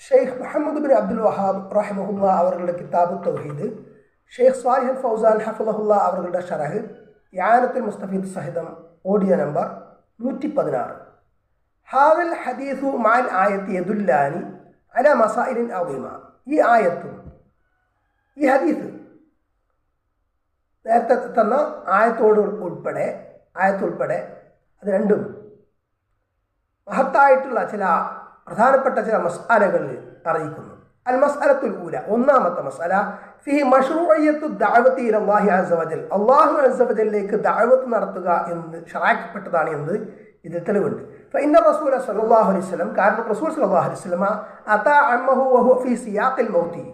Sheikh Muhammad bin Abdul Wahab റഹിമഹുല്ല അവരുടെ കിതാബ് തൗഹീദ്, ഷെയ്ഖ് സ്വാലിഹ് ഫൗസാൻ ഹഫിളഹുല്ല അവരുടെ ഷറഹ് ഇആനത്തുൽ മുസ്തഫീദ് സഹിതം ഓഡിയോ നമ്പർ 116. ഹാദൽ ഹദീസു മഅൽ ആയത്തി യദുല്ലാനി അലാ മസായിലിൻ അദീമ. ഈ ആയത്തും ഈ ഹദീസ് നേരത്തെ തന്ന ആയത്തുൾപ്പെടെ അത് രണ്ടും മഹത്തായിട്ടുള്ള ചില പ്രധാനപ്പെട്ട ചില മസ്അലകൾ അറിയിക്കുന്നു. അൽ മസ്അലത്തുൽ ഊല, ഒന്നാമത്തെ മസ്അല, ഫിഹി മശ്റൂഇയ്യത്തു ദഅവതി ഇലല്ലാഹി അസ്സ വജൽ, അല്ലാഹു അസ്സ വജലിലേക്ക് ദഅവത്ത് നടത്തുക എന്ന് ശറഅപ്പെട്ടതാണ് എന്ന് ഇതിൽ തെളിവുണ്ട്. ഫഇന്ന റസൂല സ്വല്ലല്ലാഹു അലൈഹി വസല്ലം, കാരണം റസൂൽ സ്വല്ലല്ലാഹു അലൈഹി വസല്ലം അതാ അമ്മഹു വഹുവ ഫീ സിയാഖിൽ മൗതി,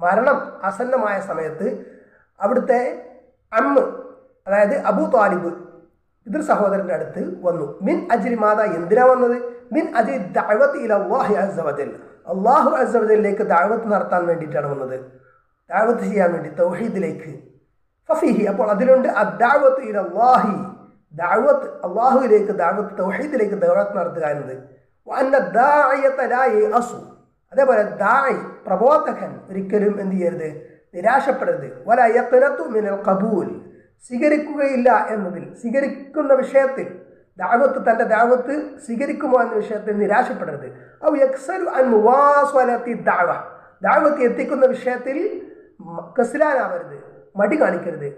മരണം ആസന്നമായ സമയത്ത് അവിടുത്തെ അമ്മ്, അതായത് അബൂ താലിബ് പിതൃ സഹോദരൻ്റെ അടുത്ത് വന്നു. മിൻ അജ്രി മാത, എന്തിനാ വന്നത്? മിൻ അജ്രി ദഅവതി ഇലല്ലാഹി അസ്സ വജൽ, അല്ലാഹു അസ്സ വജലിലേക്ക് ദഅവത്ത് നടത്താൻ വേണ്ടിയിട്ടാണ് വന്നത്, ദഅവത്ത് ചെയ്യാൻ വേണ്ടി, തൗഹീദിലേക്ക്. ഫഫീഹി, അപ്പോൾ അതിലുണ്ട് അദ്ദഅവതു ഇലല്ലാഹി, ദഅവത്ത് അല്ലാഹുവിലേക്ക്, ദഅവത്ത് തൗഹീദിലേക്ക് ദഅവത്ത് നടത്തുക എന്നത്. വഅന്ന ദാഇയത ലാ യഅസു, അതേപോലെ ദാഇ പ്രബോധകൻ ഒരിക്കലും എന്ത് ചെയ്യരുത്, നിരാശപ്പെടരുത്. വലാ യഖ്നതു മിനൽ ഖബൂൽ, സ്വീകരിക്കുകയില്ല എന്നതിൽ, സ്വീകരിക്കുന്ന വിഷയത്തിൽ, ദഅവത്ത് തൻ്റെ ദഅവത്ത് സ്വീകരിക്കുമോ എന്ന വിഷയത്തിൽ നിരാശപ്പെടരുത്. ഔ യക്സലു അൻ മുവാസ്വലത്തി ദഅവ, ദഅവത്ത് എത്തിക്കുന്ന വിഷയത്തിൽ കസ്ലാനാവരുത്, മടി കാണിക്കരുത്.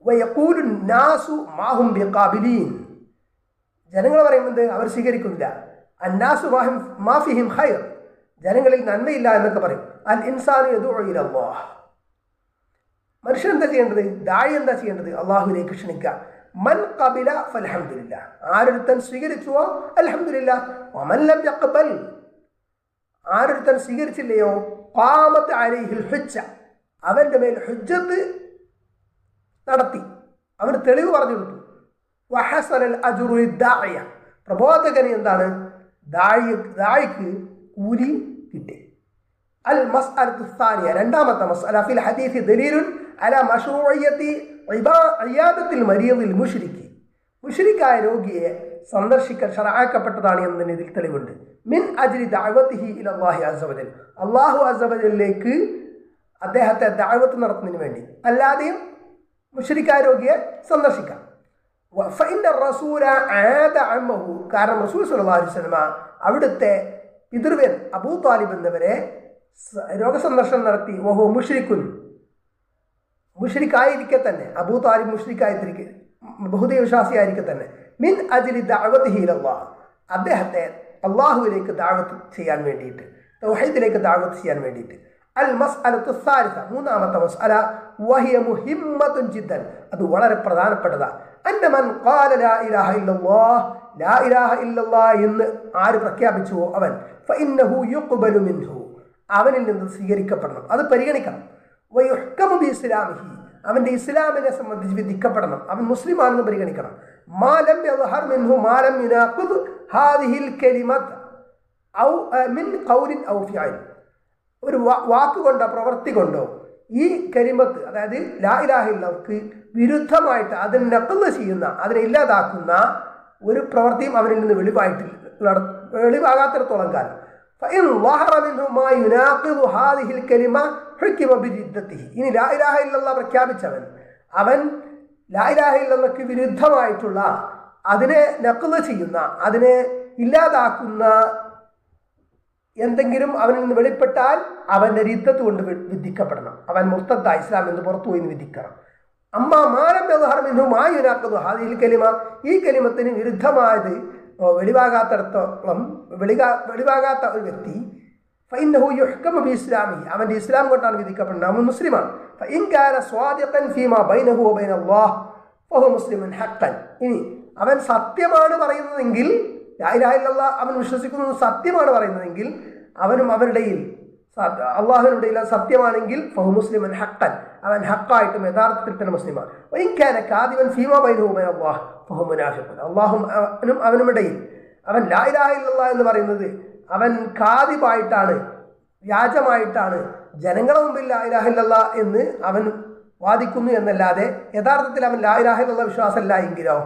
വയഖൂലു നാസു മാഹും ബിഖാബിലീൻ, ജനങ്ങൾ പറയുന്നത് അവർ സ്വീകരിക്കുന്നില്ല. അന്നാസു മാഫിഹിം ഖൈർ, ജനങ്ങളിൽ നന്മയില്ല എന്നൊക്കെ പറയും. അൽ ഇൻസാനു യദുഉ ഇലല്ലാഹ്, മനുഷ്യൻ എന്താ ചെയ്യേണ്ടത്? ദായി എന്താ ചെയ്യേണ്ടത്? അള്ളാഹുവിലേക്ക് ക്ഷണിക്കുക. മൻ ഖബില ഫൽഹംദുലില്ലാ, ആരൊരുത്തൻ സ്വീകരിച്ചുവോ അൽഹംദുലില്ലാ. വമൻ ലം യഖ്ബൽ, ആരൊരുത്തൻ സ്വീകരിച്ചില്ലയോ ഖാമത്ത് അലൈഹിൽ ഹുജ്ജ, അവൻ്റെ മേൽ ഹുജ്ജത്ത് നടത്തി, അവന് തെളിവ് പറഞ്ഞു കൊടുത്തു. വഹസനൽ അജ്റു ലിദ്ദാഇയ, പ്രബോധകന് എന്താണ്? ദായിക്ക് കൂലി കിട്ടി. അൽ മസ്അലത്തു സാനിയ, രണ്ടാമത്തെ മസ്അല, ഫിൽ ഹദീസ് ദലീലുൻ അലാ മശ്റൂഇയ്യത്തി ഇയാദത്തിൽ മരീദിൽ മുശ്രിക്കി, മുശ്രിക്കായ രോഗിയെ സന്ദർശിക്കൽ ശറഅക്കപ്പെട്ടതാണ് എന്നതിന് ഇതിൽ തെളിവുണ്ട്. മിൻ അജ്രി ദഅവതിഹി ഇലല്ലാഹി അസ്സ വജൽ, അല്ലാഹു അസ്സ വജലിലേക്ക് അദ്ദേഹത്തെ ദഅവത്ത് നടത്തുന്നതിന് വേണ്ടി, അല്ലാതെയും മുശ്രിക്കായ രോഗിയെ സന്ദർശിക്കാം. ഫഇന്ന റസൂല ആദ അമ്മഹു, കാരണം റസൂൽ സ്വല്ലല്ലാഹു അലൈഹി വസല്ലം അവിടുത്തെ പിതൃവ്യൻ അബൂ താലിബ് എന്നവരെ രോഗസന്ദർശനം നടത്തി. വഹു മുശ്രിക്കുൻ, മുശ്രിക്കായിരിക്കെ തന്നെ, അബൂ താലിബ് മുശ്രിക്കായിരിക്കെ, ബഹുദൈവ വിശ്വാസിയായിരിക്കെ തന്നെ. മിൻ അജ്ലി ദഅവതിഹി ഇലല്ലാഹ്, അദ്ദേഹത്തെ അള്ളാഹുവിലേക്ക് ദഅവത്ത് ചെയ്യാൻ വേണ്ടിയിട്ട്, തൗഹീദിലേക്ക് ദഅവത്ത് ചെയ്യാൻ വേണ്ടിയിട്ട്. അൽ മസ്അലത്തു സാലിസ, മൂന്നാമത്തെ മസ്അല, വഹിയ മുഹിമ്മത്തുൻ ജിദ്ദൻ, അത് വളരെ പ്രധാനപ്പെട്ടതാണ്. അന്ന മൻ ഖാല ലാ ഇലാഹ ഇല്ലല്ലാഹ്, ലാ ഇലാഹ ഇല്ലല്ലാഹ് എന്ന് ആര് പ്രഖ്യാപിച്ചുവോ അവൻ, ഫഇന്നഹു യുഖ്ബലു മിൻഹു, അവനിൽ നിന്ന് സ്വീകരിക്കപ്പെടണം, അത് പരിഗണിക്കണം. വയുഹ്കമു ബി ഇസ്ലാമിഹി, അവൻ്റെ ഇസ്ലാമിനെ സംബന്ധിച്ച് വിധിക്കപ്പെടണം, അവൻ മുസ്ലിമാണെന്ന് പരിഗണിക്കണം. മാ ലം യദ്ഹർ മിൻഹു മാ ലം യുനാഖിദ് ഹാദിഹിൽ കലിമത്ത് ഔ മിൻ ഖൗലിൻ ഔ ഫിഅൽ, ഒരു വാക്കുകൊണ്ടോ പ്രവൃത്തി കൊണ്ടോ ഈ കലിമത്ത്, അതായത് ലാ ഇലാഹ ഇല്ലല്ലാഹ്ക്ക് വിരുദ്ധമായിട്ട് അതിനെ നഖ്ല് ചെയ്യുന്ന, അതിനെ ഇല്ലാതാക്കുന്ന ഒരു പ്രവൃത്തിയും അവനിൽ നിന്ന് വെളിവാകാത്തിടത്തോളം കാലം. فإن ظهر منه ما يناقض هذه الكلمة حكم بردته, ഇനി ലാ ഇലാഹ ഇല്ലല്ലാഹ് പ്രഖ്യാപിച്ചവൻ, അവൻ ലാ ഇലാഹ ഇല്ലല്ലാഹ്ക്ക് വിരുദ്ധമായിട്ടുള്ള, അതിനെ നഖ്ല് ചെയ്യുന്ന, അതിനെ ഇല്ലാതാക്കുന്ന എന്തെങ്കിലും അവനിൽ നിന്ന് വെളിപ്പെട്ടാൽ അവൻ്റെ റിദ്ദത്ത് കൊണ്ട് വിധിക്കപ്പെടണം, അവൻ മുർത്തദ്ദായി ഇസ്ലാം എന്ന് പുറത്തുപോയി വിധിക്കണം. അമ്മാ മാലം യദ്ഹർ മിൻഹു മാ യുനാഖിദു ഹാദിഹിൽ കലിമ, ഈ കലിമത്തിന് വിരുദ്ധമായത് വെളിവാകാത്തിടത്തോളം, വെളിവാകാത്ത ഒരു വ്യക്തി, ഫഇന്നഹു യുഹ്കമു ബി ഇസ്ലാമിഹി, അവൻ്റെ ഇസ്ലാം കൊണ്ടാണ് വിധിക്കപ്പെടുന്നത്, അവൻ മുസ്ലിമാണ്. ഫഇൻ കാന സ്വാദിഖൻ ഫീമാ ബൈനഹു വ ബൈനല്ലാഹ് ഫഹുവ മുസ്ലിമുൻ ഹഖ്ഖൻ, ഇനി അവൻ സത്യമാണ് പറയുന്നതെങ്കിൽ, ലാ ഇലാഹ ഇല്ലല്ലാഹ് അവൻ വിശ്വസിക്കുന്നത് സത്യമാണ് പറയുന്നതെങ്കിൽ, അവനും അവരുടെയിൽ അള്ളാഹുവിനുടെയിൽ സത്യമാണെങ്കിൽ, ഫഹു മുസ്ലിമുൻ ഹഖ്ഖൻ, അവൻ ഹഖായിട്ടും യഥാർത്ഥത്തിൽ തന്നെ മുസ്ലിമാണ്. വഇൻ കാന കാദിബൻ ഫീമാ ബൈനഹു വ ബൈനല്ലാഹ് ഫഹു മുനാഫിഖുൻ, അള്ളാഹും അവനുമിടയിൽ അവൻ ലാ ഇലാഹ ഇല്ലല്ലാഹ് എന്ന് പറയുന്നത് അവൻ കാദിബായിട്ടാണ്, വ്യാജമായിട്ടാണ്, ജനങ്ങളുടെ മുമ്പിൽ ലാ ഇലാഹ ഇല്ലല്ലാഹ് എന്ന് അവൻ വാദിക്കുന്നു എന്നല്ലാതെ യഥാർത്ഥത്തിൽ അവൻ ലാ ഇലാഹ ഇല്ലല്ലാഹ് വിശ്വാസമല്ല എങ്കിലോ,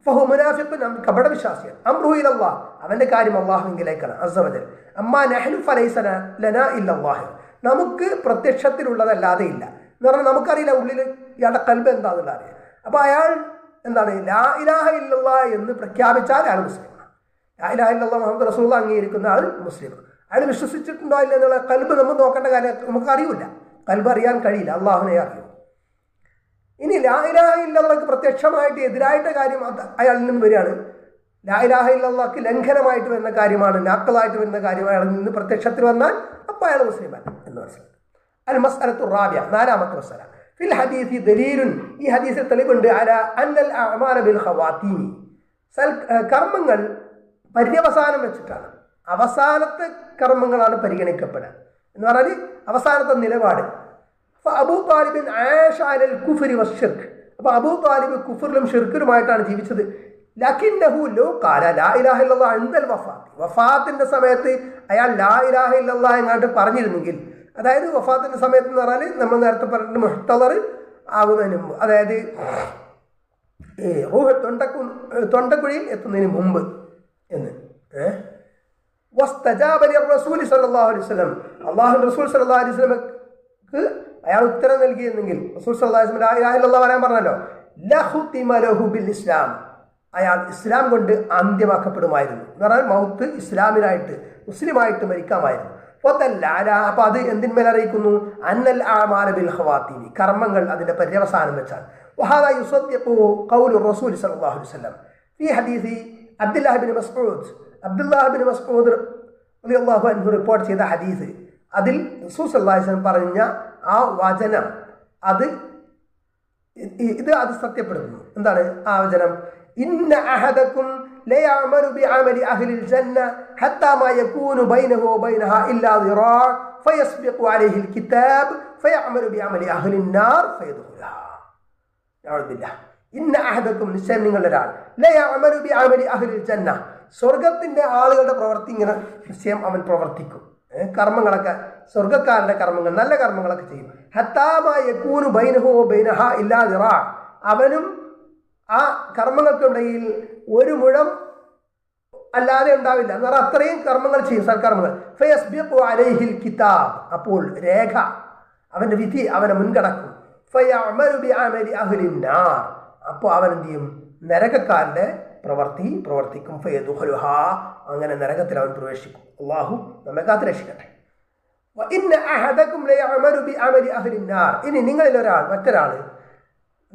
ഫഹു മുനാഫിഖുൻ, അവൻ കപടവിശ്വാസിയാണ്. അംറുഹു ഇലല്ലാഹ്, അവന്റെ കാര്യം അല്ലാഹുവിലേക്കാണ് അസ്സ വജൽ. അമ്മാ നഹ്നു ഫലൈസ ലനാ ഇല്ലല്ലാഹ്, നമുക്ക് പ്രത്യക്ഷത്തിലുള്ളതല്ലാതെ ഇല്ല എന്ന് പറഞ്ഞാൽ നമുക്കറിയില്ല ഉള്ളിൽ ഇയാളുടെ കൽബ് എന്താണെന്നുള്ള അറിയാം. അപ്പോൾ അയാൾ എന്താണ് ലാ ഇലാഹ ഇല്ലല്ലാഹ് എന്ന് പ്രഖ്യാപിച്ചാൽ അയാൾ മുസ്ലിമാണ്. ലാ ഇലാഹ ഇല്ലല്ലാഹ് മുഹമ്മദ് റസൂലുള്ളാഹി അംഗീകരിക്കുന്ന ആൾ മുസ്ലിമാണ്. അയാൾ വിശ്വസിച്ചിട്ടുണ്ടോ ഇല്ല എന്നുള്ള കൽബ് നമ്മൾ നോക്കേണ്ട കാര്യം നമുക്ക് അറിയില്ല. കൽബ് അറിയാൻ കഴിയില്ല, അള്ളാഹുവിനെ അറിയൂ. ഇനി ലാ ഇലാഹ ഇല്ലല്ലാഹ്ക്ക് പ്രത്യക്ഷമായിട്ട് എതിരായിട്ട് കാര്യം അയാളിൽ നിന്ന് വരികയാണ്. ലാ ഇലാഹ ഇല്ലല്ലാഹ്ക്ക് ലംഘനമായിട്ട് വരുന്ന കാര്യമാണ്, നാക്കലായിട്ട് വരുന്ന കാര്യം അയാളിൽ നിന്ന് പ്രത്യക്ഷത്തിൽ വന്നാൽ അപ്പോൾ അയാൾ മുസ്ലിമാണ് എന്ന് മനസ്സിലാക്കും. അൽ മസ്അലത്തു റാബിഅ, നാലാമത്തെ മസ്അല. ഫിൽ ഹദീസി ദലീലുൻ, ഈ ഹദീസിൽ തെളിവുണ്ട് അലാ അന്നൽ അഅമാല ബിൽ ഖവാതീമി, കർമ്മങ്ങൾ പര്യവസാനം വെച്ചിട്ടാണ്. അവസാനത്തെ കർമ്മങ്ങളാണ് പരിഗണിക്കപ്പെടുക എന്ന് പറഞ്ഞാൽ അവസാനത്തെ നിലപാട്. അബൂ താലിബിൻ ആഷ അലൽ കുഫ്രി വശ്ശിർക്ക്, അപ്പോൾ അബൂ താലിബ് കുഫറിലും ഷിർക്കിലുമായിട്ടാണ് ജീവിച്ചത്. ലകിന്നഹു ലോ ഖാല ലാ ഇലാഹ ഇല്ലല്ലാഹ് ഇൻദൽ വഫാത്ത്, വഫാത്തിന്റെ സമയത്ത് അയാൾ ലാ ഇലാഹ ഇല്ലല്ലാഹ് എങ്ങാണ്ട് പറഞ്ഞിരുന്നെങ്കിൽ, അതായത് വഫാത്തിന്റെ സമയത്ത് എന്ന് പറഞ്ഞാൽ നമ്മൾ നേരത്തെ പറഞ്ഞ മുഹ്തദർ ആകുന്നതിന് മുമ്പ്, അതായത് റൂഹ് തൊണ്ടക്കുഴിയിൽ എത്തുന്നതിന് മുമ്പ് എന്ന്. വസ്തജാബ ലിറസൂലി സ്വല്ലല്ലാഹു അലൈഹി വസല്ലം, അല്ലാഹു റസൂൽ സ്വല്ലല്ലാഹു അലൈഹി വസല്ലമക്ക് അയാൾ ഉത്തരം നൽകിയെന്നെങ്കിൽ, റസൂൽ സ്വല്ലല്ലാഹു അലൈഹി വസല്ലം ലാ ഇലാഹ ഇല്ലല്ലാഹ് പറയാൻ പറഞ്ഞല്ലോ, ലഖുതിമ ലഹു ബിൽ ഇസ്ലാം, അയാൾ ഇസ്ലാം കൊണ്ട് അന്ത്യമാക്കപ്പെടുമായിരുന്നു എന്ന് പറഞ്ഞാൽ മൗത്ത് ഇസ്ലാമിനായിട്ട് മുസ്ലിമായിട്ട് മരിക്കാമായിരുന്നു. അപ്പോൾ അത് എന്തിന്മേൽ അറിയിക്കുന്നു? അന്നൽ അഅമാല ബിൽ ഖവാതീമി, കർമ്മങ്ങൾ അതിന്റെ പര്യവസാനം വെച്ചാൽ. വഹാദാ യുസദ്ദിഖു ഖൗലു റസൂൽ സ്വല്ലല്ലാഹു അലൈഹി വസല്ലം ഫീ ഹദീസി അബ്ദുല്ലാഹ് ഇബ്നു മസ്ഊദ്, അബ്ദുല്ലാഹ് ഇബ്നു മസ്ഊദ് റളിയല്ലാഹു അൻഹു റിപ്പോർട്ട് ചെയ്ത ഹദീസ്, അതിൽ റസൂൽ സ്വല്ലല്ലാഹു അലൈഹി വസല്ലം പറഞ്ഞ ആ വചനം അത് സത്യപ്പെടുത്തുന്നു. എന്താണ് ആ വചനം? ഇന്ന അഹദകും ലയഅമലു ബിഅമലി അഹ്ലിൽ ജന്ന ഹത്താ മാ യകൂനു ബൈനഹു വബൈനഹാ ഇല്ലാ ദിറാ ഫയസ്ബിഖു അലൈഹിൽ കിതാബ് ഫയഅമലു ബിഅമലി അഹ്ലിൻ നാർ ഫയദ്ഖുലുഹാ. നഅൂദുബില്ലാഹ്. ഇന്ന അഹദകും, നിശ്ചയം നിങ്ങളൊരാൾ, ലയഅമലു ബിഅമലി അഹ്ലിൽ ജന്ന, സ്വർഗത്തിന്റെ ആളുകളുടെ പ്രവൃത്തി ഇങ്ങനെ നിശ്ചയം അവൻ പ്രവർത്തിക്കും, കർമ്മങ്ങളൊക്കെ സ്വർഗക്കാരുടെ കർമ്മങ്ങൾ നല്ല കർമ്മങ്ങളൊക്കെ ചെയ്യും. ഹത്താ മാ യകൂനു ബൈനഹു വബൈനഹാ ഇല്ലാ ദിറാ, അവനും ആ കർമ്മങ്ങൾക്കിടയിൽ ഒരു മുഴം അല്ലാതെ ഉണ്ടാവില്ല എന്ന് പറഞ്ഞാൽ അത്രയും കർമ്മങ്ങൾ ചെയ്യും, സൽക്കർമ്മങ്ങൾ. ഫയസ്ബിഖു അലൈഹിൽ കിതാബ്, അപ്പോൾ രേഖ അവന്റെ വിധി അവനെ മുൻകടക്കും. ഫയഅമലു ബിഅമലി അഹ്ലിൻ നാർ, അപ്പോൾ അവൻ എന്ത് ചെയ്യും? നരകക്കാരുടെ പ്രവൃത്തി പ്രവർത്തിക്കും. ഫയദ്ഖുലുഹാ, അങ്ങനെ നരകത്തിൽ അവൻ പ്രവേശിക്കും. അല്ലാഹു നമ്മെ കാത്ത് രക്ഷിക്കട്ടെ. വഇന്ന അഹദകും ലയഅമലു ബിഅമലി അഹ്ലിൻ നാർ, ഇനി നിങ്ങളിൽ മറ്റൊരാൾ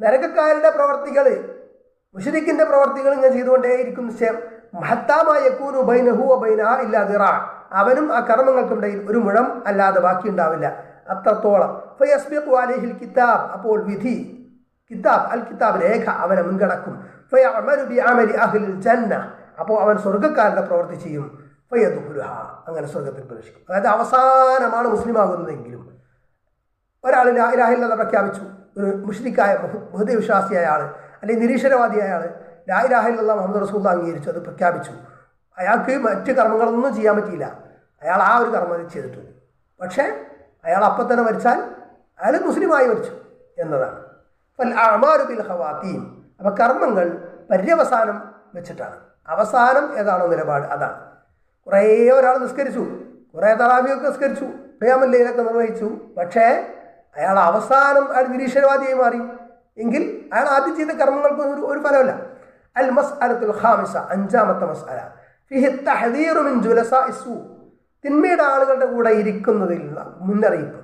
നരകക്കാരുടെ പ്രവർത്തികൾ, മുശ്രിക്കിന്റെ പ്രവർത്തികൾ ഇങ്ങനെ ചെയ്തുകൊണ്ടേയിരിക്കും. നിശ്ചയം ഹത്താ മാ യകൂനു ബൈനഹു വബൈനഹാ ഇല്ലാ ദിറാ, അവനും ആ കർമ്മങ്ങൾക്കിടയിൽ ഒരു മുഴം അല്ലാതെ ബാക്കിയുണ്ടാവില്ല, അത്രത്തോളം. ഫയസ്ബിഖു അലൈഹിൽ കിതാബ്, അപ്പോൾ വിധി കിതാബ് അൽ കിതാബ് രേഖ അവനെ മുൻകടക്കും. ഫയഅമലു ബിഅമലി അഹ്ലിൽ ജന്ന, അപ്പോൾ അവൻ സ്വർഗ്ഗക്കാരുടെ പ്രവൃത്തി ചെയ്യും. ഫയദ്ഖുലുഹാ, അങ്ങനെ സ്വർഗ്ഗത്തിൽ പ്രവേശിക്കും. അതായത് അവസാനമാണ് മുസ്ലിം ആകുന്നതെങ്കിലും ഒരാൾ ലാ ഇലാഹ ഇല്ലല്ലാഹ് പ്രഖ്യാപിച്ചു, ഒരു മുശ്രിക്കായ ബഹുദൈവവിശ്വാസിയായ ആൾ അല്ലെങ്കിൽ നിരീശ്വരവാദിയായ ആൾ ലാ ഇലാഹ ഇല്ലല്ലാഹ് മുഹമ്മദ് റസൂലുള്ളാഹി അംഗീകരിച്ചു, അത് പ്രഖ്യാപിച്ചു. അയാൾക്ക് മറ്റ് കർമ്മങ്ങളൊന്നും ചെയ്യാൻ പറ്റിയില്ല, അയാൾ ആ ഒരു കർമ്മം ചെയ്തിട്ടുണ്ട്. പക്ഷേ അയാൾ അപ്പം തന്നെ മരിച്ചാൽ അയാൾ മുസ്ലിമായി മരിച്ചു എന്നതാണ്. ഫൽ അഅമാലു ബിൽ ഖവാതീം, അപ്പോൾ കർമ്മങ്ങൾ പര്യവസാനം വെച്ചിട്ടാണ്. അവസാനം ഏതാണോ നിലപാട് അതാണ്. കുറേ ഒരാൾ നിസ്കരിച്ചു, കുറേ തറാവിയൊക്കെ നിസ്കരിച്ചു, ഖിയാമുൽ ലൈലൊക്കെ നിർവഹിച്ചു, പക്ഷേ അയാൾ അവസാനം അയാൾ നിരീശ്വരവാദിയായി മാറി എങ്കിൽ അയാൾ ആദ്യം ചെയ്ത കർമ്മങ്ങൾക്ക് ഒരു ഫലമല്ല. അൽ മസ്അലത്തുൽ ഖാമിസ, അഞ്ചാമത്തെ മസ്അല, ഫിഹി തഹ്ദീറു മിൻ ജുലസാഇ സൂ, തിന്മയുടെ ആളുകളുടെ കൂടെ ഇരിക്കുന്നതിലുള്ള മുന്നറിയിപ്പ്.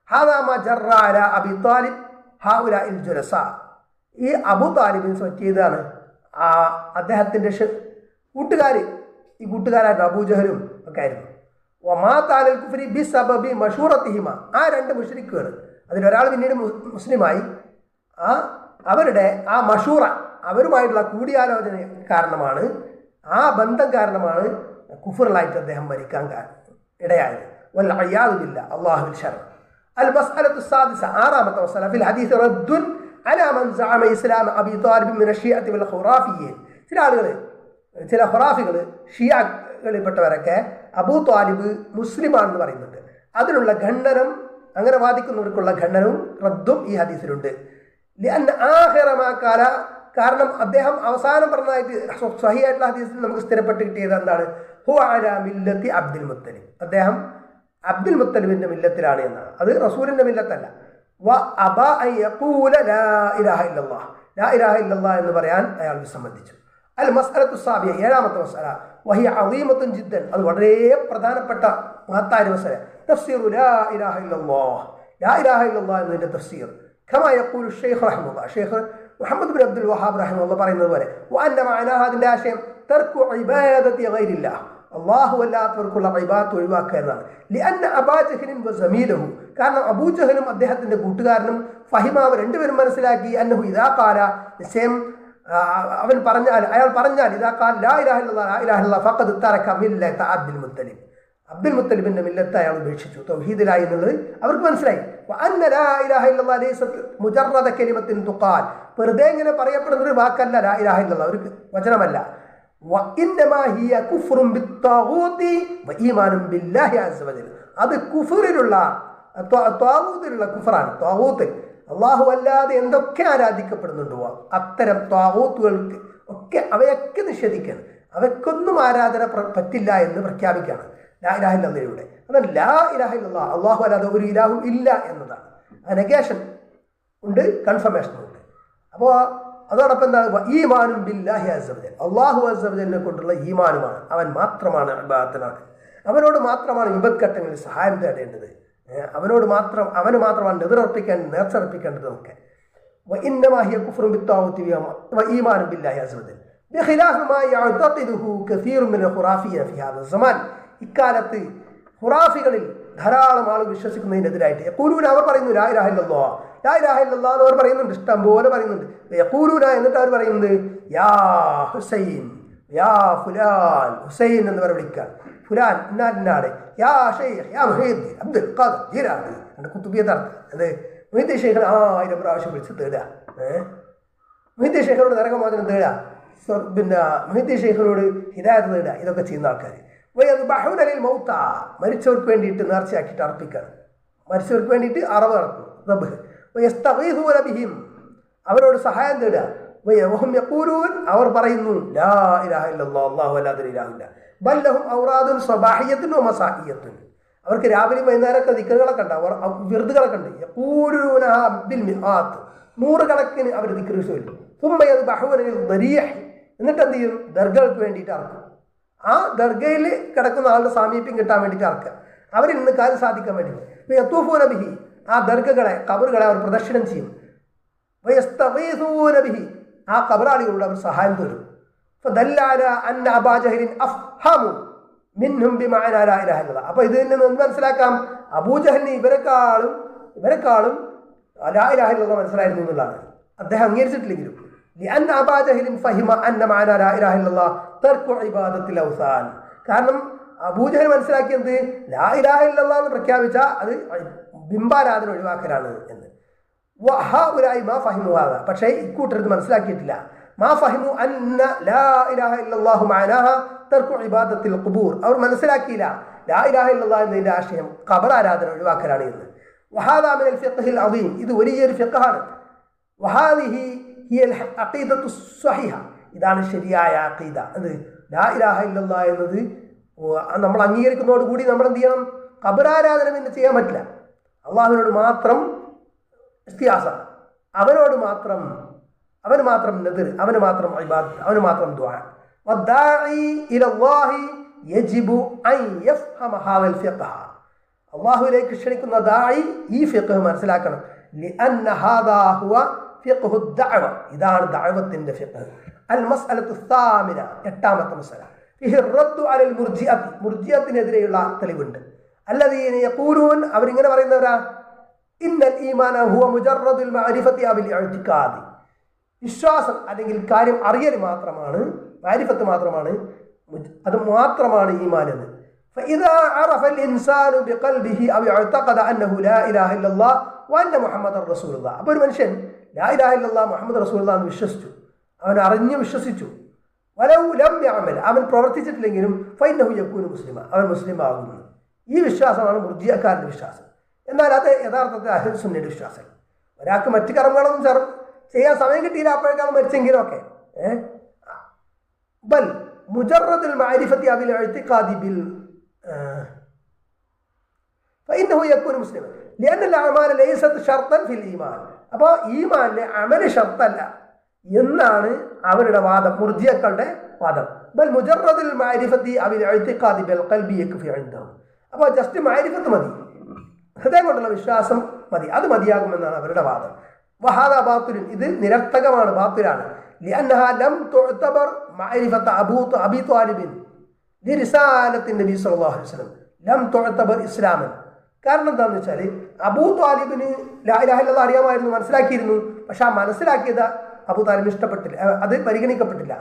ഹാദാ മാ ജറ അലാ അബി താലിബ് ഹൗലാഇൽ ജുലസാ, ഈ അബൂ താലിബിന് പറ്റിയതാണ്. അദ്ദേഹത്തിൻ്റെ കൂട്ടുകാർ, ഈ കൂട്ടുകാരായിരുന്നു അബൂജഹലും ഒക്കെ ആയിരുന്നു. വമാതാലൽ കുഫ്രി ബിസബബി മഷൂറത്തിഹിമ, ആ രണ്ട് മുശ്രിക്കുകൾ, അതിലൊരാൾ പിന്നീട് മുസ്ലിമായി. അവരുടെ ആ മഷൂറ, അവരുമായിട്ടുള്ള കൂടിയാലോചന കാരണമാണ്, ആ ബന്ധം കാരണമാണ് കുഫറിലായിട്ട് അദ്ദേഹം മരിക്കാൻ ഇടയായത്. വൽഇയാദു ബില്ലാഹ്, അല്ലാഹുവിൽ ശർർ. അൽ മസ്അലത്തു സാദിസ, ആറാമത്തെ മസ്അല, ഫിൽ ഹദീസ് റദ്ദുൻ അലാ മൻ സഅമ ഇസ്ലാം അബി താലിബ് മിന ശിയഅത്തി വൽ ഖുറാഫിയ്യീൻ. ചില ആളുകൾ, ചില ഖുറാഫികൾ, ഷിയാകളിൽപ്പെട്ടവരൊക്കെ അബൂ താലിബ് മുസ്ലിമാണെന്ന് പറയുന്നുണ്ട്. അതിനുള്ള ഖണ്ഡനം, അങ്ങനെ വാദിക്കുന്നവർക്കുള്ള ഖണ്ഡനവും റദ്ദും ഈ ഹദീസിലുണ്ട്. ലിഅന്ന ആഖിറ മാ ഖാല കാരണം അദ്ദേഹം അവസാനം പറഞ്ഞതായിട്ട് സ്വഹിയായിട്ടുള്ള ഹദീസിൽ നമുക്ക് സ്ഥിരപ്പെട്ട് കിട്ടിയത് എന്താണ്? ഹുവ അലാ മില്ലത്തി അബ്ദുൽ മുത്തലിബ്, അദ്ദേഹം അബ്ദുൽ മുത്തലിബിന്റെ മില്ലത്തിലാണ് എന്നാണ്. അത് റസൂലിന്റെ മില്ലത്തല്ല. വ അബാ അൻ യഖൂല ലാ ഇലാഹ ഇല്ലല്ലാഹ്, ലാ ഇലാഹ ഇല്ലല്ലാഹ് എന്ന് പറയാൻ അയാൾ വിസമ്മതിച്ചു. അൽ മസ്അലത്തു സാബിയ, ഏഴാമത്തെ മസ്അല, വഹിയ അളീമത്തുൻ ജിദ്ദൻ, അത് വളരെ പ്രധാനപ്പെട്ട മഹത്തായ മസ്അല. തഫ്സീറു ലാ ഇലാഹ ഇല്ലല്ലാഹ്, ലാ ഇലാഹ ഇല്ലല്ലാഹ് എന്നതിന്റെ തഫ്സീർ കമാ യഖൂലു ശൈഖ് റഹിമഹുല്ലാഹ്, Sheikh Muhammad bin Abdul Wahhab റഹിമഹുല്ലാഹ് പറയുന്നത് പോലെ, വഅന്ന മഅനാ, അതിന്റെ ആശയം തർക്കു ഇബാദത്തി ഗൈരില്ലാഹ്, അല്ലാഹു അല്ലാത്തവർക്കുള്ള ഇബാദത്ത് ഒഴിവാക്കുക എന്നാണ്. ലിഅന്ന അബാ ജഹ്ലിൻ വസമീലഹു, കാരണം അബൂ ജഹലും അദ്ദേഹത്തിന്റെ കൂട്ടുകാരനും ഫഹിമാവ് രണ്ടുപേരും മനസ്സിലാക്കി, അന്നഹു ഇദാ ഖാല, നിശ്ചയം അവൻ പറഞ്ഞാൽ, അയാൾ പറഞ്ഞാൽ, ഇദാ ഖാല ലാ ഇലാഹ ഇല്ലല്ലാഹ്, ലാ ഇലാഹ ഇല്ലല്ലാഹ് ഫഖദ് തറക മില്ലത അബ്ദുൽ മുത്തലിബ്, അബ്ദുൽ മുത്തലിബിന്റെ മില്ലത്ത് അയാൾ ഉപേക്ഷിച്ചു, തൗഹീദിലായി എന്നുള്ളത് അവർക്ക് മനസ്സിലായി. വഅന്ന ലാ ഇലാഹ ഇല്ലല്ലാഹ് ലൈസത് മുജറദ കലിമത്തിൻ തുഖാൽ, വെറുതെ ഇങ്ങനെ പറയപ്പെടുന്ന ഒരു വാക്കല്ല ലാ ഇലാഹ ഇല്ലല്ലാഹ്, ഒരു വചനമല്ല. വഇന്നമാ ഹിയ കുഫ്റുൻ ബിത്താഗൂതി വഈമാനുൻ ബില്ലാഹി അസ്സ വജൽ, അത് കുഫറിലുള്ള ത്വാഗൂത്തിലുള്ള കുഫറാണ്. ത്വാഗൂത്ത് അള്ളാഹു അല്ലാതെ എന്തൊക്കെ ആരാധിക്കപ്പെടുന്നുണ്ടോ അത്തരം ത്വാഗൂത്തുകൾക്ക് ഒക്കെ അവയൊക്കെ നിഷേധിക്കുകയാണ്, അവയ്ക്കൊന്നും ആരാധന പറ്റില്ല എന്ന് പ്രഖ്യാപിക്കുകയാണ് ലാ ഇലാഹ ഇല്ലല്ലാഹയിലൂടെ. അതാണ് ലാ ഇലാഹ ഇല്ലല്ലാഹ്, അള്ളാഹു അല്ലാതെ ഒരു ഇലാഹും ഇല്ല എന്നതാണ്. ആ നെഗേഷൻ ഉണ്ട്, കൺഫർമേഷൻ ഉണ്ട്. അപ്പോൾ അതോടൊപ്പം എന്താണ്? ഈമാനും ബില്ലാഹി അസ്സ വജൽ, അള്ളാഹു അസ്സ വജലിനെ കൊണ്ടുള്ള ഈമാനുമാണ്. അവൻ മാത്രമാണ് ഇബാദത്തിനാണ്, അവനോട് മാത്രമാണ് വിപത്ഘട്ടങ്ങളിൽ സഹായം തേടേണ്ടത്, അവനോട് മാത്രം, അവന് മാത്രമാണ് നെതിർപ്പിക്കേണ്ടത്, നേർച്ചർപ്പിക്കേണ്ടതൊക്കെ. വഇന്നമാ ഹിയ കുഫ്റുൻ ബിത്താഗൂതി വഈമാനും ബില്ലാഹി അസ്സ വജൽ ബിഖിലാഫി മാ യഅ്തഖിദുഹു കസീറുൻ മിനൽ ഖുറാഫിയ്യ ഫി ഹാദ സമാൻ, ഇക്കാലത്ത് ഖുറാഫികളിൽ ധാരാളം ആളുകൾ വിശ്വസിക്കുന്നതിനെതിരായിട്ട് യഖൂലൂന, അവർ പറയുന്നു ലാ ഇലാഹ ഇല്ലല്ലാഹ്, ലാ ഇലാഹ ഇല്ലല്ലാഹ് എന്ന് അവർ പറയുന്നുണ്ട്, ഇഷ്ടം പോലെ പറയുന്നുണ്ട്. യഖൂലൂന, എന്നിട്ട് അവർ പറയുന്നത് യാ ഹുസൈൻ, യാ ഫുലാൻ, ഹുസൈൻ എന്നവരെ വിളിക്കാൻ, ഫുലാൻ ഇന്നാലിനാട്, യാ ഷെയ്ഖ്, യാ മുഹീദ്ദീൻ അബ്ദുൽ ഖാദിർ ജീലാനി, എൻ്റെ കുത്തുബിയത്താണ് അത്. മുഹീദ്ദീൻ ഷെയ്ഖിനെ 1000 പ്രാവശ്യം വിളിച്ച് തേടുക, മുഹീദ്ദീൻ ഷെയ്ഖിനോട് നരകമോചനം തേടുക, പിന്നെ മുഹീദ്ദീൻ ഷെയ്ഖിനോട് ഹിദായത്ത് തേടുക, ഇതൊക്കെ ചെയ്യുന്ന ആൾക്കാർ. വയദ്ബഹൂനലിൽ മൗത, മരിച്ചവർക്ക് വേണ്ടിയിട്ട് നേർച്ചയാക്കിയിട്ട് അർപ്പിക്കണം, മരിച്ചവർക്ക് വേണ്ടിയിട്ട് അറവ് നടത്തും, ദബ്ഹ്. വയസ്തഗീഥൂന ബിഹിം, അവരോട് സഹായം തേടുക. വഹും യഖൂലൂൻ, അവർ പറയുന്നു ലാ ഇലാഹ ഇല്ലല്ലാഹ്, അല്ലാഹു അല്ലാതെ ഇലാഹില്ല. ബൽ ലഹും ഔറാദുൻ സ്വബാഹിയ്യത്തുൻ വമസാഇയ്യത്തുൻ, അവർക്ക് രാവിലെയും വൈകുന്നേരമൊക്കെ ദിക്റുകളൊക്കെ ഉണ്ട്, വിറുദുകളൊക്കെ ഉണ്ട്. യഖൂലൂനഹാ ബിൽ മിആത്ത്, 100 കണക്കിന് അവർ ദിക്ർ ചൊല്ലും. സുമ്മ യദ്ബഹൂന ലിൽ ദരീഹ്, എന്നിട്ട് എന്ത് ചെയ്യും? ദർഗകൾക്ക് വേണ്ടിയിട്ട് അറക്കും. ആ ദർഗയിൽ കിടക്കുന്ന ആളുടെ സാമീപ്യം കിട്ടാൻ വേണ്ടിയിട്ട് അറക്കുക, അവരിൽ നിന്ന് കാര്യം സാധിക്കാൻ വേണ്ടി. യതൂഫൂന ബിഹി, ആ ദർഗകളെ, ഖബറുകളെ അവർ പ്രദക്ഷിണം ചെയ്യും. വയസ്തഗീഥൂന ബിഹി, ആ ഖബറാളികളോട് അവർ സഹായം തേടും. ഫദല്ല അലാ അന്ന അബാ ജഹലിൻ അഫ്ഹമു മിൻഹും ബിമഅനാ ലാ ഇലാഹ ഇല്ലല്ലാഹ്. അപ്പോൾ ഇതിൽ നിന്ന് മനസ്സിലാക്കാം, അബൂജഹലിന് ഇവരെക്കാളും ലാ ഇലാഹ ഇല്ലല്ലാഹ് മനസ്സിലായിരുന്നു എന്നുള്ളതാണ്. അദ്ദേഹം അംഗീകരിച്ചിട്ടില്ലെങ്കിലും لأن أبا جهل فهم أن معنى لا إله إلا الله ترك عبادة الأوثان, കാരണം അബൂജഹൽ മനസ്സിലാക്കിയത് ലാ ഇലാഹ ഇല്ലല്ലാഹ് എന്ന് പ്രഖ്യാപിച്ചാൽ അത് ബിംബാരാധന ഒഴിവാക്കലാണ് എന്ന്. വഹഉലായി മാ ഫഹിമു ഹാദ, പക്ഷേ ഇക്കൂട്ടർ ഇത് മനസ്സിലാക്കിയിട്ടില്ല. മാ ഫഹിമു അന്ന ലാ ഇലാഹ ഇല്ലല്ലാഹു മഅനാഹ തർക്കു ഇബാദത്തിൽ ഖുബൂർ, അവർ മനസ്സിലാക്കിയില്ല ലാ ഇലാഹ ഇല്ലല്ലാഹ് എന്നതിന്റെ ആശയം ഖബർ ആരാധന ഒഴിവാക്കലാണ് എന്ന്. വഹാദാ മിനൽ ഫിഖ്ഹിൽ അദീം, ഇത് വലിയൊരു ഫിഖ്ഹാണ്. വഹാദിഹി ഹിയൽ അഖീദത്തു സ്വഹീഹ, ഇതാണ് ശരിയായ അഖീദ. അത് ലാ ഇലാഹ ഇല്ലല്ലാഹ് എന്നത് നമ്മൾ അംഗീകരിക്കുന്നതോടുകൂടി നമ്മൾ എന്ത് ചെയ്യണം? ഖബറാരാധന പിന്നെ ചെയ്യാൻ പറ്റില്ല. അള്ളാഹുവിനോട് മാത്രം ഇസ്തിഹാസ, അവന് മാത്രം നദിർ, അവന് മാത്രം ഇബാദത്ത്, അവന് മാത്രം ദുആ. വദ്ദാഇ ഇലല്ലാഹി യജിബു അൻ യഫ്ഹമ ഹാദൽ ഫിഖ്ഹ, അള്ളാഹുവിലേക്ക് ക്ഷണിക്കുന്ന ദാഇ ഈ ഫിഖ്ഹ് മനസ്സിലാക്കണം. ലിഅന്ന ഹാദാ ഹുവ ഫിഖ്ഹു ദഅവ, ഇതാണ് ദഅവത്തിന്റെ ഫിഖ്ഹ്. അൽ മസ്അലത്തു സാമിന, 8ാമത്തെ മസ്അല, ഫിഹി റദ്ദു അലൽ മുർജിഅത്തി, മുർജിഅത്തിനെതിരെയുള്ള തെളിവുണ്ട്. അല്ലദീന യഖൂലൂൻ, അവരിങ്ങനെ പറയുന്നവരാ, ഇന്നൽ ഈമാന ഹുവ മുജറദുൽ മഅരിഫത്തി അബിൽ ഇഅ്തിഖാദി, വിശ്വാസം അല്ലെങ്കിൽ കാര്യം അറിയൽ മാത്രമാണ്, മാരിഫത്ത് മാത്രമാണ്, അത് മാത്രമാണ് ഈമാൻ എന്ന്. فإذا عرف الإنسان بقلبه أو اعتقد أنه لا إله إلا الله وأن محمد رسول الله, അപ്പോൾ ഒരു മനുഷ്യൻ ലാ ഇലാഹ ഇല്ലല്ലാഹ് മുഹമ്മദ് റസൂലുള്ളാഹ് എന്ന് വിശ്വസിച്ചു, അവൻ അറിഞ്ഞു വിശ്വസിച്ചു. വലൗ ലം യഅമൽ, അവൻ പ്രവർത്തിച്ചിട്ടില്ലെങ്കിലും ഫൈന്നഹു യകൂനു മുസ്ലിമ, അവൻ മുസ്ലിം ആകുന്നു. ഈ വിശ്വാസമാണ് മുർജിയക്കാരുടെ വിശ്വാസം. എന്നാൽ അത് യഥാർത്ഥത്തിൽ അഹ്ലു സുന്നയുടെ വിശ്വാസം. ഒരാൾക്ക് മറ്റു കർമ്മങ്ങളൊന്നും ചെയ്യാൻ സമയം കിട്ടിയില്ല, അപ്പോഴേക്കാണ് മരിച്ചെങ്കിലും ഒക്കെ. ബൽ മുജറദുൽ മഅരിഫത്തി അബിൽ ഇഅ്തിഖാദി ബിൽ ഫഇന്നഹു യകൂനു മുസ്ലിമൻ ലിഅന്ന അൽഅമാല ലൈസത് ഷർത്തൻ ഫിൽ ഈമാൻ. അപ്പോൾ ഈമാനിലെ അമല് ഷർത്തല്ല എന്നാണ് അവരുടെ വാദം, മുർജിയക്കളുടെ വാദം. ബൽ മുജറദുൽ മഅരിഫത്തി അബിൽ ഇഅ്തിഖാദി ബിൽ ഖൽബി യക്ഫി ഇൻദഹും. അപ്പോൾ ജസ്റ്റ് മഅരിഫത്ത് മതി, ഹൃദയം കൊണ്ടുള്ള വിശ്വാസം മതി, അത് മതിയാകുമെന്നാണ് അവരുടെ വാദം. വഹാദാ ബാത്തിലുൻ, ഇത് നിരർത്ഥകമാണ്, ബാത്തിലാണ്. ലിഅന്നഹാ ലം തുഅ്തബർ മഅരിഫത അബീ ത്വാലിബിൻ ലിറിസാലത്തി നബി സല്ലല്ലാഹു അലൈഹി വസല്ലം ലം തുഅ്തബർ ഇസ്ലാമൻ. കാരണം എന്താണെന്ന് വെച്ചാൽ അബൂ ത്വാലിബിന് ലാ ഇലാഹ ഇല്ലല്ലാഹ് അറിയാമായിരുന്നു, മനസ്സിലാക്കിയിരുന്നു. പക്ഷെ ആ മനസ്സിലാക്കിയത് അബൂ താലിബ് ഇഷ്ടപ്പെട്ടില്ല, അത് പരിഗണിക്കപ്പെട്ടില്ല.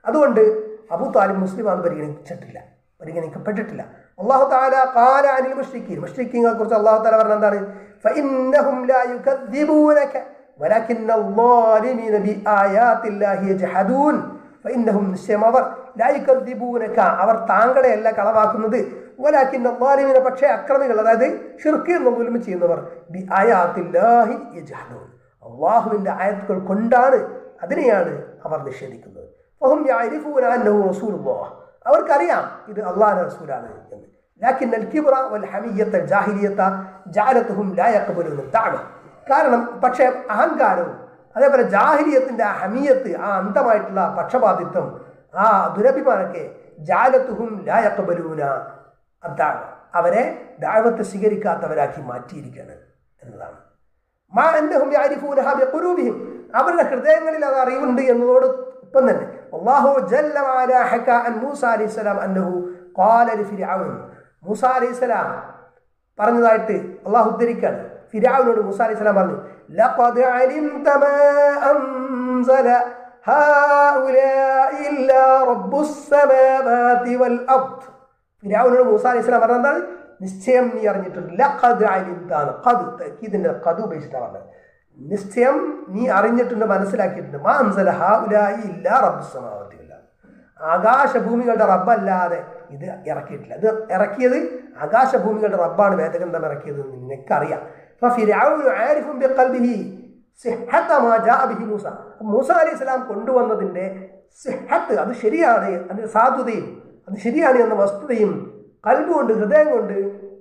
അതുകൊണ്ട് അബൂ താലിബ് മുസ്ലിമാണെന്ന് പരിഗണിക്കപ്പെട്ടിട്ടില്ല. അല്ലാഹു തആല ഖാല അനിൽ മുശ്രിക്കീൻ, മുശ്രിക്കീങ്ങളെ കുറിച്ച് അല്ലാഹു തആല പറഞ്ഞത് എന്താണ്? ഫഇന്നഹും ലാ യുകദ്ദിബൂനക വലകിന്ന അല്ലാലിമീന ബിആയാത്തില്ലാഹി യജ്ഹദൂൻ. ഫഇന്നഹും നിശ്ചയമവർ ലാ യുകദ്ദിബൂനക, അവർ താങ്കളെയല്ല കളവാക്കുന്നത്, വലകിന്ന അല്ലാലിമീന, പക്ഷേ അക്രമികൾ, അതായത് ശിർക്ക് എന്ന ദുൽമ ചെയ്യുന്നവർ, ബിആയാത്തില്ലാഹി യജ്ഹദൂൻ, അല്ലാഹുവിൻ്റെ ആയത്തുകൾ കൊണ്ടാണ്, അതിനെയാണ് അവർ നിഷേധിക്കുന്നത്. ഫഹും യഅരിഫൂന അന്നഹു റസൂലുള്ളാഹ്, അവർക്കറിയാം ഇത് അള്ളാഹുവിന്റെ റസൂലാണ് എന്ന്. ലാകിൻ അൽ കിബ്റ വൽ ഹമിയ്യത അൽ ജാഹിലിയ്യത ജഅലതുഹും ലാ യഖബലൂന ദഅവ. കാരണം പക്ഷേ അഹങ്കാരവും അതേപോലെ ജാഹിലിയത്തിന്റെ ആ ഹമിയത്ത്, ആ അന്ധമായിട്ടുള്ള പക്ഷപാതിത്വം, ആ ദുരഭിമാനൊക്കെ ജഅലതുഹും ലാ യഖബലൂന അദ്ദഅവ, അവരെ ദഅവത്ത് സ്വീകരിക്കാത്തവരാക്കി മാറ്റിയിരിക്കുകയാണ് എന്നതാണ്. മാ അന്നഹും യഅരിഫൂനഹാ ബിഖുലൂബിഹിം, അവരുടെ ഹൃദയങ്ങളിൽ അത് അറിവുണ്ട് എന്നതോട് ഇപ്പം തന്നെ അല്ലാഹു ജല്ല വഅലാ ഹക അൻ മൂസ അലൈഹിസ്സലാം അന്നഹു ഖാല ലിഫിർഔൻ, മൂസ അലൈഹിസ്സലാം പറഞ്ഞതായിട്ട് അല്ലാഹു ഉദ്ധരിക്കുകയാണ്. ഫിർഔനോട് മൂസ അലൈഹിസ്സലാം പറഞ്ഞു, ലഖദ് അലിംത മാ അൻസല ഹൗലാഇ ഇല്ലാ റബ്ബുസ് സമാവാതി വൽ അർദ്. ഫിർഔനോട് മൂസ അലൈഹിസ്സലാം പറഞ്ഞത് എന്താണ്? നിശ്ചയം നീ അറിഞ്ഞിട്ടുണ്ട്. ലഖദ് അലിംത, ഖദ് തഅക്കീദിന്റെ ഖദ് ഉപയോഗിച്ചിട്ടാണ് പറഞ്ഞത്. നിശ്ചയം നീ അറിഞ്ഞിട്ടുണ്ട്, മനസ്സിലാക്കിയിട്ടുണ്ട്. മാ അൻസല ഹൗലാഇ ഇല്ലാ റബ്ബുസ് സമാവാതി വൽ അർദ്, ആകാശഭൂമികളുടെ റബ്ബല്ലാതെ ഇത് ഇറക്കിയിട്ടില്ല. ഇത് ഇറക്കിയത് ആകാശഭൂമികളുടെ റബ്ബാണ്, വേദഗ്രന്ഥം ഇറക്കിയത് നിനക്കറിയാം. മൂസ അലൈഹിസ്സലാം കൊണ്ടുവന്നതിൻ്റെ സിഹത്ത്, അത് ശരിയാണ്, അതിൻ്റെ സാധുതയും അത് ശരിയാണ് എന്ന വസ്തുതയും ഖൽബ് കൊണ്ട്, ഹൃദയം കൊണ്ട്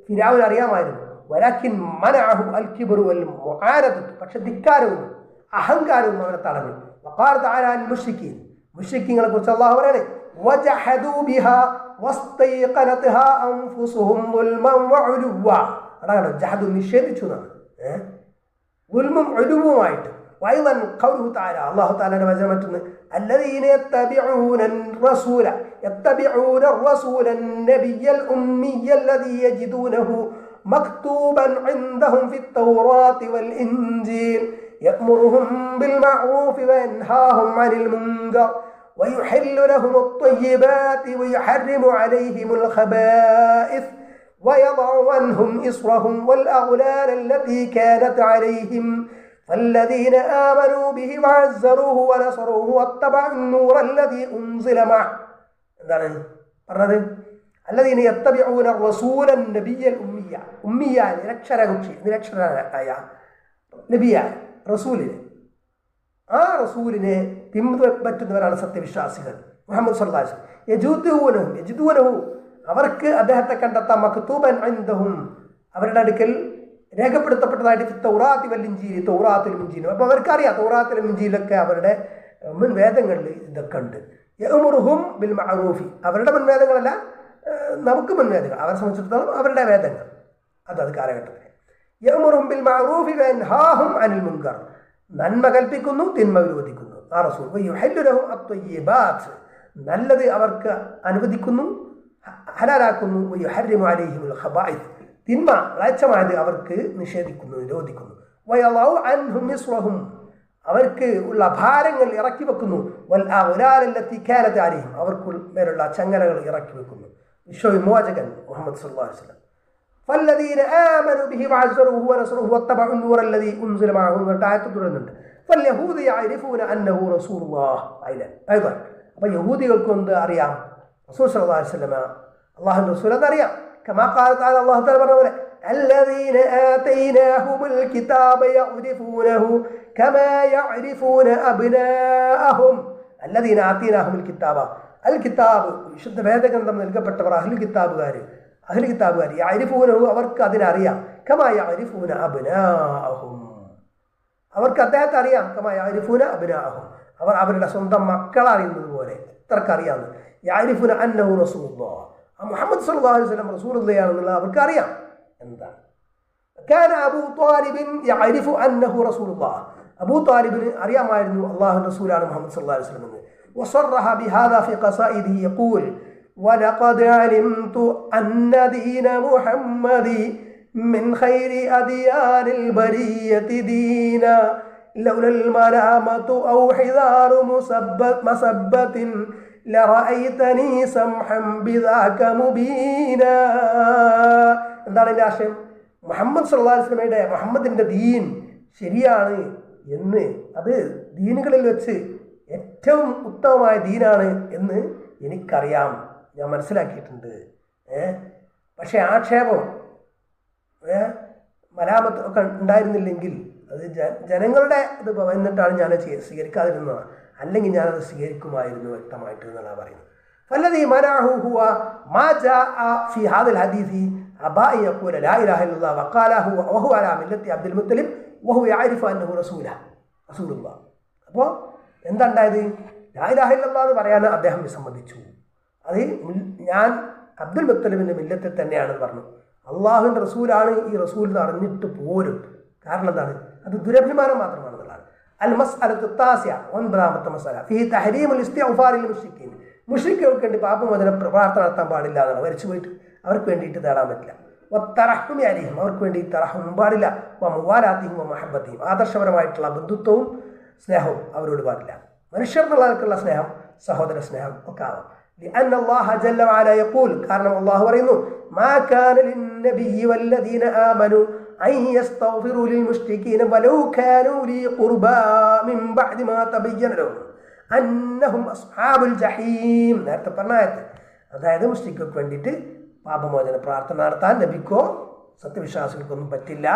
ഫിർഔൻ അറിയാമായിരുന്നു. വലാകിൻ മനഅഹു അൽ കിബ്റു വൽ മുആരദത്ത്, പക്ഷെ ധിക്കാരവും അഹങ്കാരവും അവനെ തടഞ്ഞു. വഖാല തആല അൽ മുശ്രിക്കീൻ, മുശ്രിക്കീങ്ങളെ കുറിച്ച് അല്ലാഹു പറയാണ്, വജഹദൂ ബിഹാ വസ്തൈഖനത്ഹാ അൻഫുസുഹും ദുൽമൻ വഉലുവ. അതാണ് ജഹദു, നിഷേധിച്ചു എന്നാണ്, ദുൽമും ഉലുവുമായിട്ട്. വൈലൻ ഖൗലുഹു തആല, അല്ലാഹു തആലയുടെ വചനം മറ്റൊന്ന്, الذين يتبعون الرسول النبي الأمي الذي يجدونه مكتوبا عندهم في التوراة والإنجيل يأمرهم بالمعروف وينهاهم عن المنكر ويحل لهم الطيبات ويحرم عليهم الخبائث ويضع عنهم إصرهم والأغلال التي كانت عليهم فالذين آمنوا به وعزروه ونصروه واتبعوا النور الذي أنزل معه. എന്താണ് പറഞ്ഞത്? الذين يتبعون الرسول النبي الأمية, ഉമ്മിയ നിരക്ഷരായ നബിയായ റസൂലിനെ, ആ റസൂലിനെ പിൻപറ്റുന്നവരാണ് സത്യവിശ്വാസികൾ. മുഹമ്മദ് സല്ലല്ലാഹു അലൈഹി വസല്ലം യജിദൂനഹു, അവർക്ക് അദ്ദേഹത്തെ കണ്ടെത്താം, മക്തൂബൻ ഇൻദഹും, അവരുടെ അടുക്കൽ രേഖപ്പെടുത്തപ്പെട്ടതായിട്ട് തൗറാത്തി വൽ ഇൻജീൽ, തൗറാത്തിലും ഇൻജീലും. അപ്പോൾ അവർക്കറിയാം തൗറാത്തിലും ഇൻജീലൊക്കെ അവരുടെ മുൻവേദങ്ങളിൽ ഇതൊക്കെ ഉണ്ട്. യഅ്മുറുഹും ബിൽ മഅറൂഫി, അവരുടെ മുൻവേദങ്ങളല്ല, നമുക്ക് മുൻവേദങ്ങൾ, അവരെ സംബന്ധിച്ചിടത്തോളം അവരുടെ വേദങ്ങൾ അത് കാലഘട്ടത്തിൽ. യഅ്മുറുഹും ബിൽ മഅറൂഫി വയൻഹാഹും അനിൽ മുൻകർ, നന്മ കൽപ്പിക്കുന്നു, തിന്മ വിരോധിക്കുന്നു ആ റസൂൽ. വയുഹല്ലു ലഹും അത്വയ്യിബാത്ത്, നല്ലത് അവർക്ക് അനുവദിക്കുന്നു, ഹലാലാക്കുന്നു. വയുഹർരിമു അലൈഹിമുൽ ഖബായിസ്, തിന്മ മ്ലേച്ഛമായത് അവർക്ക് നിഷേധിക്കുന്നു, നിരോധിക്കുന്നു. വയളഉ അൻഹും ഇസ്റഹും, അവർക്ക് ഉള്ള ഭാരങ്ങൾ ഇറക്കി വെക്കുന്നു. വൽ അഗ്ലാലല്ലത്തി കാനത് അലൈഹിം, അവർക്ക് മേലുള്ള ചങ്ങലകൾ ഇറക്കി വെക്കുന്നു. വിശ്വവിമോചകൻ മുഹമ്മദ് സല്ലല്ലാഹു അലൈഹി വസല്ലം. ഫല്ലദീന ആമനു ബിഹി വഅസ്സറുഹു വനസറുഹു വത്തബഉ النور الذي انزل معه ആയത്ത് തുടരുന്നുണ്ട്. ഫൽയഹൂദു യഅരിഫൂന അന്നഹു റസൂലുള്ളാഹ് അയ്ദൻ. അപ്പോൾ യഹൂദികൾക്ക് എന്ത് അറിയാം? റസൂൽ സല്ലല്ലാഹു അലൈഹി വസല്ലം അല്ലാഹുവിന്റെ റസൂൽ എന്നറിയാം. كما قال تعالى, അല്ലാഹു തആല പറഞ്ഞ പോലെ, الذين آتيناهم الكتاب يعرفونه كما يعرفون أبناءهم الذين آتيناهم الكتاب الكتاب വിശുദ്ധ വേദഗ്രന്ഥം നൽകപ്പെട്ടവർ അഹ്ലുൽ കിതാബുകാർ യഅരിഫൂനഹു അവർക്ക് അതിനെ അറിയാം കമാ യഅരിഫൂന അബ്നാഅഹും അവർക്ക് അദ്ദേഹത്തെ അറിയാം കമാ യഅരിഫൂന അബ്നാഅഹും അവർ അവരുടെ സ്വന്തം മക്കളെ അറിയുന്നത് പോലെ എത്രക്ക് അറിയാമെന്ന് യഅരിഫൂന അന്നഹു റസൂലുള്ളാഹ് മുഹമ്മദ് സല്ലല്ലാഹു അലൈഹി വസല്ലം റസൂലുള്ളാഹിയാണെന്നുള്ളത് അവർക്ക് അറിയാം. എന്താണ് കാന അബൂ ത്വാലിബിൻ യഅരിഫു അന്നഹു റസൂലുള്ളാഹ് അബൂ ത്വാലിബിന് അറിയാമായിരുന്നു അല്ലാഹു റസൂലാണ് മുഹമ്മദ് സല്ലല്ലാഹു അലൈഹി വസല്ലം. وصرح بهذا في قصائده يقول ولقد علمت أن دين محمد من خير أديان البرية دينا لولا الملامة أو حذار مسبة لرأيتني سمحا بذاك مبينا. എന്താണ് ഇതിന്റെ ആശയം? മുഹമ്മദ് സല്ലല്ലാഹു അലൈഹി വസല്ലമയുടെ മുഹമ്മദിന്റെ ദീൻ ശരിയാണ് എന്ന്, അത് ദീനുകളിൽ വെച്ച് ഏറ്റവും ഉത്തമമായ ദീനാണ് എന്ന് എനിക്കറിയാം, ഞാൻ മനസ്സിലാക്കിയിട്ടുണ്ട്. പക്ഷേ ആക്ഷേപം മലാമത്ത് ഒക്കെ ഉണ്ടായിരുന്നില്ലെങ്കിൽ അത് ജനങ്ങളുടെ ഇത് വന്നിട്ടാണ് ഞാൻ സ്വീകരിക്കാതിരുന്നത്, അല്ലെങ്കിൽ ഞാനത് സ്വീകരിക്കുമായിരുന്നു വ്യക്തമായിട്ട് എന്നാണ് പറയുന്നത്. فالذي منعه هو ما جاء في هذا الحديث أبى أن يقول لا إله إلا الله وقاله وهو على ملة عبد المطلب وهو يعرف أنه رسول الله. അപ്പോൾ എന്താണ്ടായത്? ലാ ഇലാഹ ഇല്ലല്ലാഹ് എന്ന് പറയാൻ അദ്ദേഹം വിസമ്മതിച്ചു. അത് ഞാൻ അബ്ദുൽ മുത്തലിബിന്റെ മില്ലത്തിൽ തന്നെയാണെന്ന് പറഞ്ഞു. അള്ളാഹുവിൻ്റെ റസൂലാണ് ഈ റസൂൽ എന്ന് അറിഞ്ഞിട്ട് പോരും. കാരണം എന്താണ്? അത് ദുരഭിമാനം മാത്രമാണെന്നുള്ളതാണ്. അൽ മസ്അലത്തു താസിഅ, 9ാമത്തെ മസ്അല, ഫീ തഹരീമുൽ ഇസ്തിഗ്ഫാർ ലിൽ മുശ്രിക്കീൻ. മുശ്രിക്കുകൾക്ക് വേണ്ടി പാപമോചന പ്രാർത്ഥന നടത്താൻ പാടില്ല എന്നാണ്. മരിച്ചു പോയിട്ട് അവർക്ക് വേണ്ടിയിട്ട് തേടാൻ പറ്റില്ല. വത്തറഹ്മി അലൈഹിം, അവർക്ക് വേണ്ടി തറഹും പാടില്ല. വമുവാലാത്തിഹിം വമഹബ്ബത്തിഹിം, ആദർശപരമായിട്ടുള്ള ബന്ധുത്വവും സ്നേഹവും അവരോട് പാടില്ല. മനുഷ്യർ എന്നുള്ളവർക്കുള്ള സ്നേഹം, സഹോദര സ്നേഹം ഒക്കെ ആവാം. لأن الله جل وعلا يقول, കാരണം അല്ലാഹു പറയുന്നു, ما كان للنبي والذين آمنوا أن يستغفروا للمشركين ولو كانوا أولي قربى من بعد ما تبين لهم أنهم أصحاب الجحيم. നേരത്തെ പറഞ്ഞ ആയത്ത്, അതായത് മുശ്രിക്കുകൾക്ക് വേണ്ടിയിട്ട് പാപമോചന പ്രാർത്ഥന നടത്താൻ നബിക്കോ സത്യവിശ്വാസികൾക്കൊന്നും പറ്റില്ല.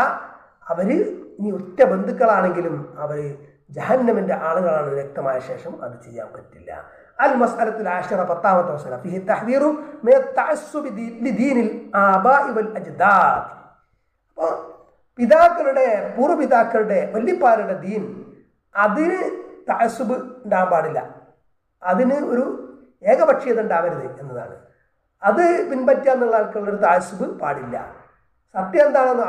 അവർ ഇനി ഉറ്റ ബന്ധുക്കളാണെങ്കിലും അവർ ജഹന്നമിന്റെ ആളുകളാണ് വ്യക്തമായ ശേഷം അത് ചെയ്യാൻ പറ്റില്ല. അൽ മസ്അലത്തുൽ ആശിറ, 10ാമത്തെ മസ്അല, ഫീഹി തഹ്ദീറു മിന തഅസ്സുബി ലിദീനിൽ ആബാഇ വൽ അജ്ദാദ്. അപ്പോൾ പിതാക്കളുടെ, പൂർവ്വപിതാക്കളുടെ, വല്യപ്പാരുടെ ദീൻ, അതിന് തഅസ്സുബ് ഉണ്ടാകാൻ പാടില്ല, അതിന് ഒരു ഏകപക്ഷീയത ഉണ്ടാവരുത് എന്നതാണ്. അത് പിൻപറ്റുക എന്നുള്ള ആൾക്കുള്ളൊരു തഅസ്സുബ് പാടില്ല. സത്യം എന്താണെന്ന്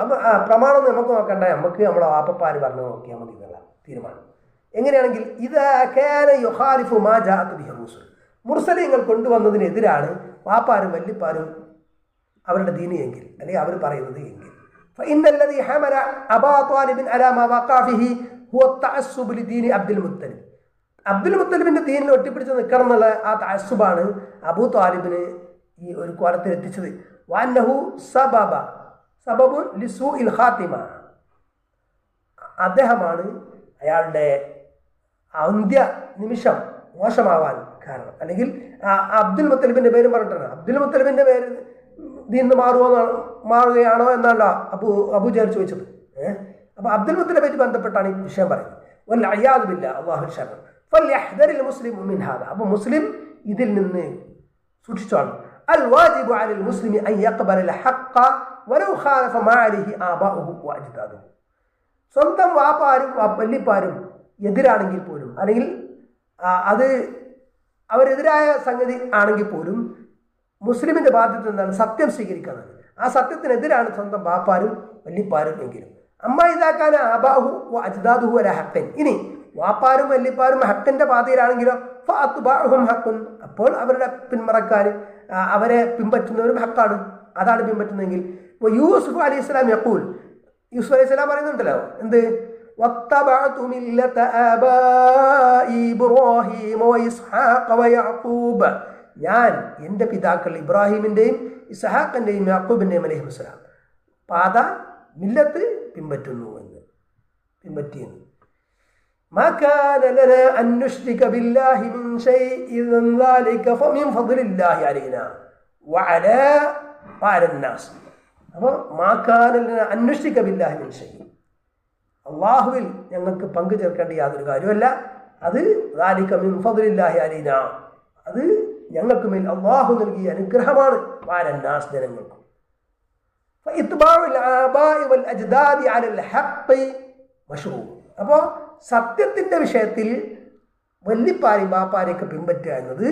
പ്രമാണം നമുക്ക് നോക്കണ്ട, നമുക്ക് നമ്മളെ വാപ്പപ്പാര് പറഞ്ഞു നോക്കിയാൽ മതി എന്നുള്ള തീരുമാനം. എങ്ങനെയാണെങ്കിൽ മുർസലീങ്ങൾ കൊണ്ടുവന്നതിനെതിരാണ് വാപ്പാരും വല്യപ്പാരും അവരുടെ ദീനി എങ്കിൽ, അല്ലെങ്കിൽ അവർ പറയുന്നത് എങ്കിൽ, അബ്ദുൽ മുത്തലിബിന്റെ ദീനിൽ ഒട്ടിപ്പിടിച്ച് നിൽക്കണം എന്നുള്ള ആ തഅസ്സുബാണ് അബൂ ത്വാലിബിന് ഈ ഒരു കോലത്തിൽ എത്തിച്ചത്. വഅന്നഹു സബബുൻ ലിസൂഇൽ ഖാത്തിമ, അദ്ദേഹമാണ് അയാളുടെ അന്ത്യ നിമിഷം മോശമാവാൻ കാരണം. അല്ലെങ്കിൽ അബ്ദുൽ മുത്തലിബിന്റെ പേരും പറഞ്ഞിട്ടാണ്, അബ്ദുൽ മുത്തലിബിന്റെ പേര് ദീന്ന് മാറുകയാണോ എന്നാണല്ലോ അബൂ ജഹൽ ചോദിച്ചത്. അപ്പൊ അബ്ദുൽ മുത്തലിബെ പറ്റി ബന്ധപ്പെട്ടാണ് ഈ വിഷയം പറയുന്നത്. വൽഅയാദു ബില്ലാഹ്, അല്ലാഹു ശർർ. ഫൽയഹ്ദരിൽ മുസ്ലിമു മിൻ ഹാദാ, അപ്പൊ മുസ്ലിം ഇതിൽ നിന്ന് സൂക്ഷിച്ചോളണം. അൽ വാജിബു അലൽ മുസ്ലിമി അൻ യഖ്ബലൽ ഹഖ്ഖ വലൗ ഖാലഫ മാ അലൈഹി ആബാഉഹു വഅജ്ദാദുഹു. സ്വന്തം വാപ്പാരും വല്യപ്പാരും എതിരാണെങ്കിൽ പോലും, അല്ലെങ്കിൽ അത് അവരെതിരായ സംഗതി ആണെങ്കിൽ പോലും, മുസ്ലിമിന്റെ ബാധ്യത എന്താണ്? സത്യം സ്വീകരിക്കുന്നത്. ആ സത്യത്തിനെതിരാണ് സ്വന്തം വാപ്പാരും വല്യപ്പാരും എങ്കിലും. അമ്മ ഇതാക്കാൻ ആബാഹു അജ്ദാദുഹു അല ഹഖ്ഖൻ, ഇനി വാപ്പാരും വല്യപ്പാരും ഹഖ്ഖിന്റെ പാതയിലാണെങ്കിലോ ഫഅത്ബാഉഹും ഹഖ്ഖുൻ, അപ്പോൾ അവരുടെ പിന്മറക്കാർ, അവരെ പിൻപറ്റുന്നവരും ഹഖാണ്, അതാണ് പിൻപറ്റുന്നതെങ്കിൽ. യൂസുഫ് അലൈഹി സ്വലാം യഖൂൽ, യൂസുഫ് അലൈഹി സ്വലാം പറയുന്നുണ്ടല്ലോ, എന്ത്? വത്തബഅതു മില്ലത ആബാഇ ഇബ്രാഹീമ വഇസ്ഹാഖ വയഅഖൂബ്, ഞാൻ എൻ്റെ പിതാക്കൾ ഇബ്രാഹിമിൻ്റെയും ഇസ്ഹാഖിൻ്റെയും യാക്കൂബിൻ്റെയും അലൈഹിസ്സലാം പാത, മില്ലത്ത് പിൻപറ്റുന്നു എന്ന് പിൻപറ്റിയെന്ന്. മാ കാന ലനാ അൻ നുശ്രിക ബില്ലാഹി മിൻ ശൈഇൻ ദാലിക ഫമിൻ ഫദ്ലില്ലാഹി അലൈനാ വഅലാ അന്നാസ്. അപ്പോൾ മാ കാന ലനാ അൻ നുശ്രിക ബില്ലാഹി മിൻ ശൈഇൻ, അള്ളാഹുവിൽ ഞങ്ങൾക്ക് പങ്കു ചേർക്കേണ്ട യാതൊരു കാര്യമല്ല. അത് ദാലിക മിൻ ഫദ്ലില്ലാഹി അലൈനാ, അത് ഞങ്ങൾക്ക് മേൽ അള്ളാഹു നൽകിയ അനുഗ്രഹമാണ്. വാലന്നാസ് ജനങ്ങൾക്കും. അപ്പോൾ സത്യത്തിന്റെ വിഷയത്തിൽ വല്ലിപ്പാരെയും ബാപ്പാരെയൊക്കെ പിൻപറ്റുക എന്നത്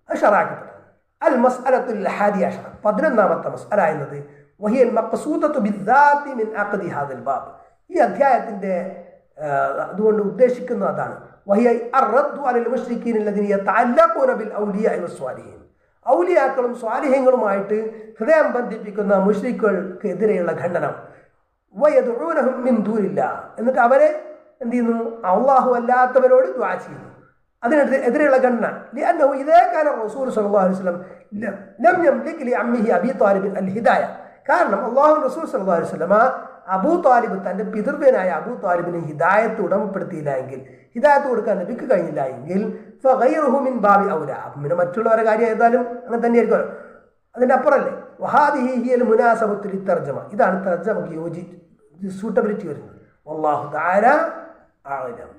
അത് ഷറാക്കപ്പെട്ടതാണ്. അൽ മസ്അലത്തുൽ ഹാദിയ അശറ, 11ാമത്തെ മസ്അല എന്നത് വഹിയൽ മഖ്സൂദത്തു ബിദ്ദാത്തി മിൻ അഖ്ദി ഹാദൽ ബാബ്, ഈ അധ്യായത്തിന്റെ അതുകൊണ്ട് ഉദ്ദേശിക്കുന്നത് അതാണ്. വഹിയ അർറദ്ദു അലൽ മുശ്രിക്കീന അല്ലദീന യതഅല്ലഖൂന ബിൽ ഔലിയാഇ വസ്വാലിഹീൻ, ഔലിയാക്കളും സ്വാലിഹീങ്ങളുമായിട്ട് ഹൃദയം ബന്ധിപ്പിക്കുന്ന മുശ്രിക്കുകൾക്ക് എതിരെയുള്ള ഖണ്ഡനം. വയദ്ഊനഹും മിൻ ദൂനില്ലാഹ്, എന്നിട്ട് അവരെ എന്ത് ചെയ്യുന്നു? അല്ലാഹു അല്ലാത്തവരോട് ദുആ ചെയ്യുന്നു. അതിനെതിരെയുള്ള ഖണ്ഡന. ലിഅന്നഹു ഇദാ കാന റസൂൽ സ്വല്ലല്ലാഹു അലൈഹി വസല്ലം ലം യംലിക് ലിഅമ്മിഹി അബീ ത്വാലിബ് അൽ ഹിദായ, കാരണം അല്ലാഹു റസൂൽ സ്വല്ലല്ലാഹു അലൈഹി വസല്ലം അബൂ ത്വാലിബ് തൻ്റെ പിതൃവ്യനായ അബൂ ത്വാലിബിന് ഹിദായത്ത് ഉടമപ്പെടുത്തിയില്ല എങ്കിൽ, ഹിദായത്ത് കൊടുക്കാൻ ലഭിക്ക് കഴിഞ്ഞില്ല എങ്കിൽ ഫഗൈറുഹു മിൻ ബാബി ഔല, പിന്നെ മറ്റുള്ളവരുടെ കാര്യം ഏതായാലും അങ്ങനെ തന്നെയായിരിക്കും. അതിൻ്റെ അപ്പുറമല്ലേ വഹാദിഹി ഹിയൽ മുനാസബത്തു ലിത്തർജമ, ഇതാണ് തർജമക്ക് സൂട്ടബിലിറ്റി വരുന്നത്. വല്ലാഹു തആല അഅലം.